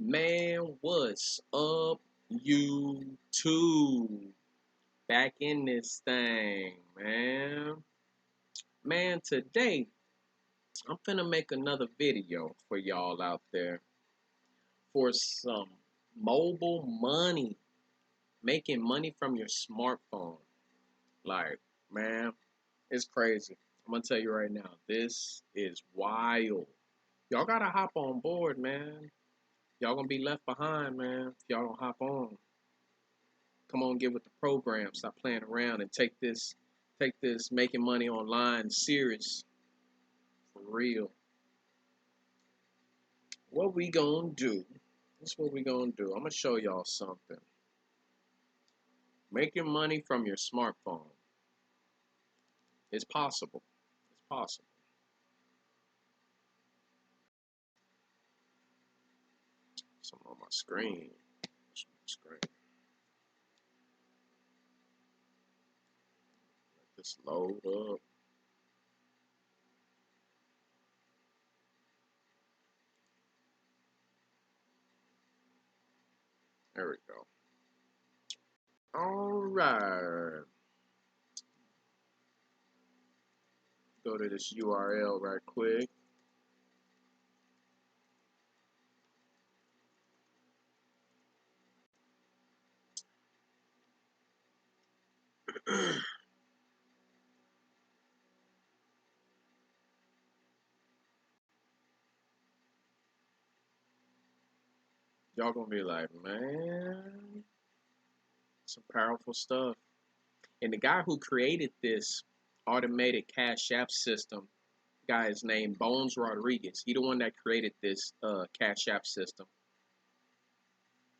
Man, what's up, YouTube? Back in this thing, man. Man, today I'm finna make another video for y'all out there for some mobile money, making money from your smartphone. Like, man, it's crazy. I'm gonna tell you right now, this is wild. Y'all gotta hop on board, man. Y'all gonna be left behind, man, if y'all don't hop on. Come on, get with the program. Stop playing around and take this making money online serious for real. What we gonna do? This is what we gonna do. I'm gonna show y'all something. Making money from your smartphone. It's possible. It's possible. Something on my screen. Let this load up. There we go. All right. Go to this URL right quick. Y'all gonna be like, man, some powerful stuff. And the guy who created this automated cash app system, guy is named Bones Rodriguez. He the one that created this cash app system.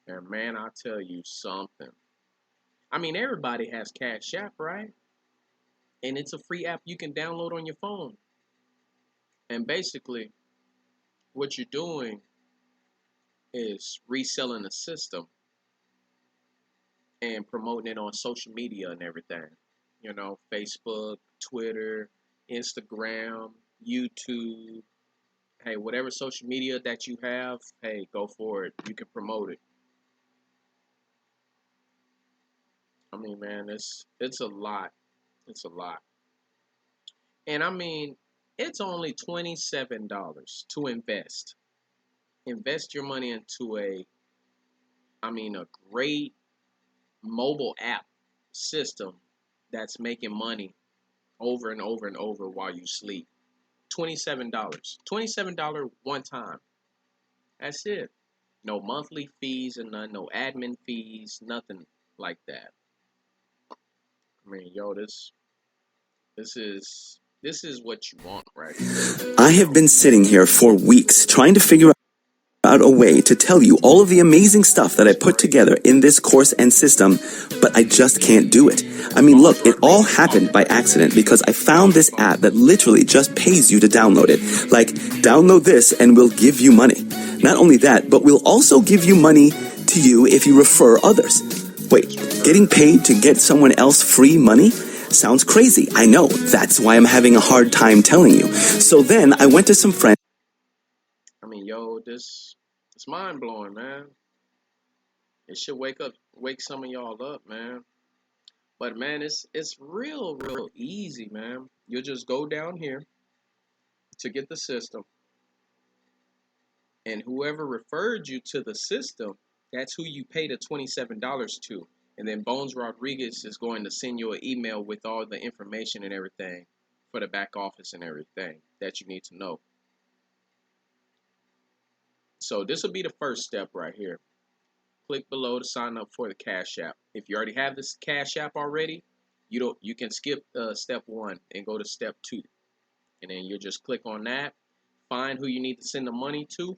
And man, I'll tell you something. I mean, everybody has Cash App, right? And it's a free app you can download on your phone. And basically, what you're doing is reselling the system and promoting it on social media and everything. You know, Facebook, Twitter, Instagram, YouTube. Hey, whatever social media that you have, hey, go for it. You can promote it. I mean, man, it's a lot. It's a lot. And I mean, it's only $27 to invest. Invest your money into a great mobile app system that's making money over and over and over while you sleep. $27. $27 one time. That's it. No monthly fees and none, no admin fees, nothing like that. I mean, yo, this is what you want right here. I have been sitting here for weeks trying to figure out a way to tell you all of the amazing stuff that I put together in this course and system, but I just can't do it. I mean, look, it all happened by accident because I found this app that literally just pays you to download it. Like, download this and we'll give you money. Not only that, but we'll also give you money to you if you refer others. Wait, getting paid to get someone else free money? Sounds crazy. I know. That's why I'm having a hard time telling you. So then I went to some friends. I mean, yo, it's mind blowing, man. It should wake some of y'all up, man. But man, it's real easy, man. You'll just go down here to get the system, and whoever referred you to the system, that's who you pay the $27 to. And then Bones Rodriguez is going to send you an email with all the information and everything for the back office and everything that you need to know. So this will be the first step right here. Click below to sign up for the Cash App. If you already have this Cash App already, you can skip step 1 and go to step 2. And then you just click on that, find who you need to send the money to,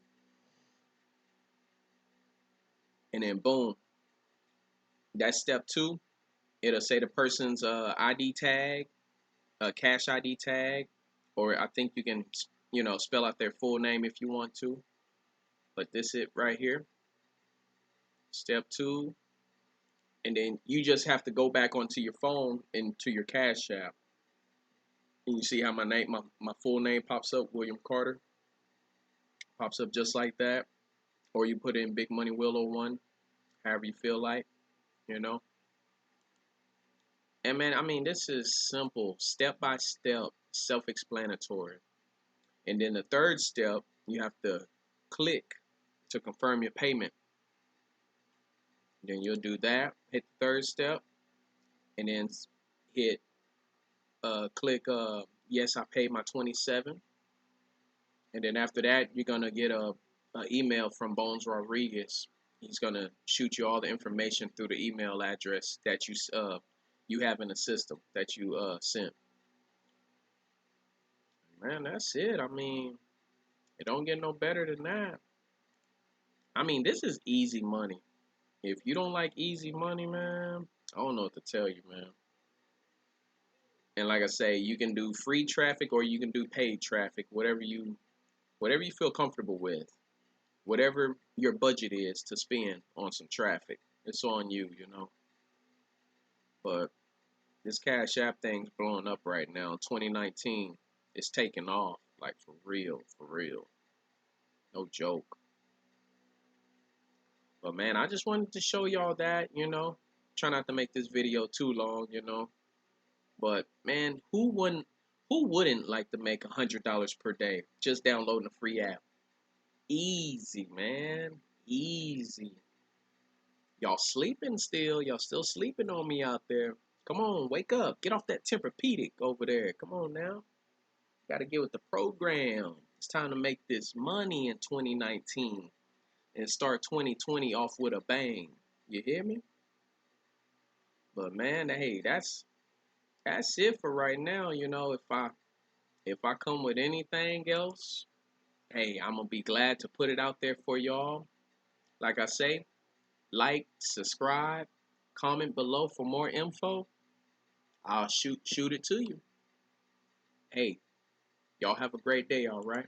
and then boom, that's step 2. It'll say the person's ID tag, cash ID tag, or I think you can, spell out their full name if you want to. But this it right here, step 2, and then you just have to go back onto your phone into your Cash App, and you see how my full name pops up, William Carter, pops up just like that. or you put in Big Money Willow 1, however you feel like, you know. And man, I mean, this is simple, step by step, self explanatory. And then the third step, you have to click to confirm your payment. Then you'll do that, hit the third step, and then hit click yes, I paid my 27. And then after that, you're gonna get a email from Bones Rodriguez. He's gonna shoot you all the information through the email address that you have in the system that you sent. Man, that's it. I mean, it don't get no better than that. I mean, this is easy money. If you don't like easy money, man, I don't know what to tell you, man. And like I say, you can do free traffic or you can do paid traffic, whatever you feel comfortable with. Whatever your budget is to spend on some traffic, it's on you, you know. But this Cash App thing's blowing up right now. 2019, it's taking off, like for real, no joke. But man, I just wanted to show y'all that, you know. Try not to make this video too long, you know. But man, who wouldn't like to make $100 per day just downloading a free app? Easy, man, easy. Y'all sleeping still? Y'all still sleeping on me out there? Come on, wake up. Get off that Tempur-Pedic over there. Come on now. Gotta get with the program. It's time to make this money in 2019 and start 2020 off with a bang. You hear me? But man, hey, that's it for right now. You know, if I come with anything else, hey, I'm gonna be glad to put it out there for y'all. Like I say, like, subscribe, comment below for more info. I'll shoot it to you. Hey, y'all have a great day, all right?